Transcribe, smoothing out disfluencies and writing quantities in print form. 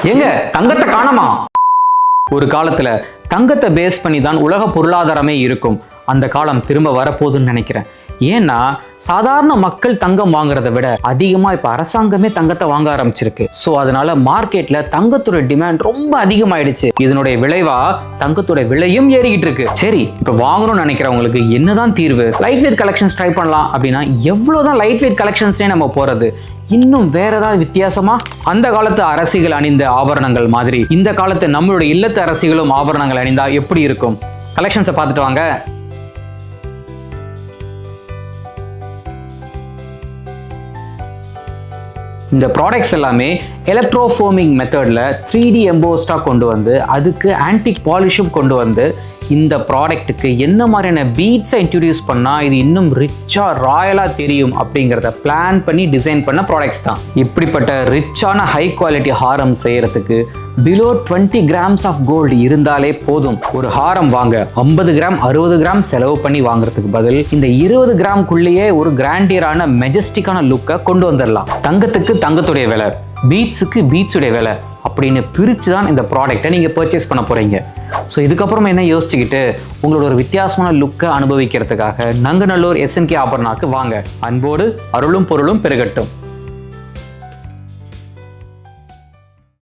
எங்க தங்கத்தை காணோமா? ஒரு காலத்துல தங்கத்தை பேஸ் பண்ணி தான் உலக பொருளாதாரமே இருக்கும். அந்த காலம் திரும்ப வரப்போகுதுன்னு நினைக்கிறேன். ஏன்னா சாதாரண மக்கள் தங்கம் வாங்குறதை விட அதிகமா இப்ப அரசாங்கமே தங்கத்தை வாங்க ஆரம்பிச்சிருக்கு. சோ அதனால மார்க்கெட்ல தங்கத்தோட டிமாண்ட் ரொம்ப அதிகமாயிடுச்சு. இதனுடைய விளைவா தங்கத்தோட விலையும் ஏறிக்கிட்டு இருக்கு. சரி, இப்ப வாங்கணும்னு நினைக்கிறவங்களுக்கு என்னதான் தீர்வு? லைட் வெயிட் கலெக்ஷன்ஸ் ட்ரை பண்ணலாம் அப்படின்னா எவ்வளவுதான் லைட் வெயிட் கலெக்ஷன்ஸ்னே நம்ம போறது? இன்னும் வேற ஏதாவது வித்தியாசமா? அந்த காலத்து அரசிகள் அணிந்த ஆபரணங்கள் மாதிரி இந்த காலத்து நம்மளுடைய இல்லத்து அரசிகளும் ஆபரணங்கள் அணிந்தா எப்படி இருக்கும்? கலெக்ஷன்ஸை பார்த்துட்டு வாங்க. இந்த ப்ராடக்ட்ஸ் எல்லாமே எலக்ட்ரோஃபோமிங் மெத்தட்ல 3D எம்போஸ்டா கொண்டு வந்து அதுக்கு ஆன்டிக் பாலிஷும் கொண்டு வந்து இந்த ப்ராடக்ட்டுக்கு என்ன மாதிரியான பீட்ஸை இன்ட்ரடியூஸ் பண்ணால் இது இன்னும் ரிச்சாக ராயலாக தெரியும் அப்படிங்கிறத பிளான் பண்ணி டிசைன் பண்ண ப்ராடக்ட்ஸ் தான். இப்படிப்பட்ட ரிச்சான ஹை குவாலிட்டி ஹாரம் செய்யறதுக்கு பிலோ 20 கிராம்ஸ் ஆஃப் கோல்டு இருந்தாலே போதும். ஒரு ஹாரம் வாங்க 50 கிராம் 60 கிராம் செலவு பண்ணி வாங்குறதுக்கு பதில் இந்த 20 கிராம்குள்ளேயே ஒரு கிராண்டியரான மெஜஸ்டிக்கான லுக்கை கொண்டு வந்துடலாம். தங்கத்துக்கு தங்கத்துடைய விலை, பீட்ஸுக்கு பீட்ஸுடைய விலை அப்படின்னு பிரித்து தான் இந்த ப்ராடக்டை நீங்கள் பர்ச்சேஸ் பண்ண போகிறீங்க. ஸோ இதுக்கப்புறமா என்ன யோசிச்சுக்கிட்டு உங்களோட ஒரு வித்தியாசமான லுக்கை அனுபவிக்கிறதுக்காக நங்கநல்லூர் SNK ஆபரணாக்கு வாங்க. அன்போடு அருளும் பொருளும் பெருகட்டும்.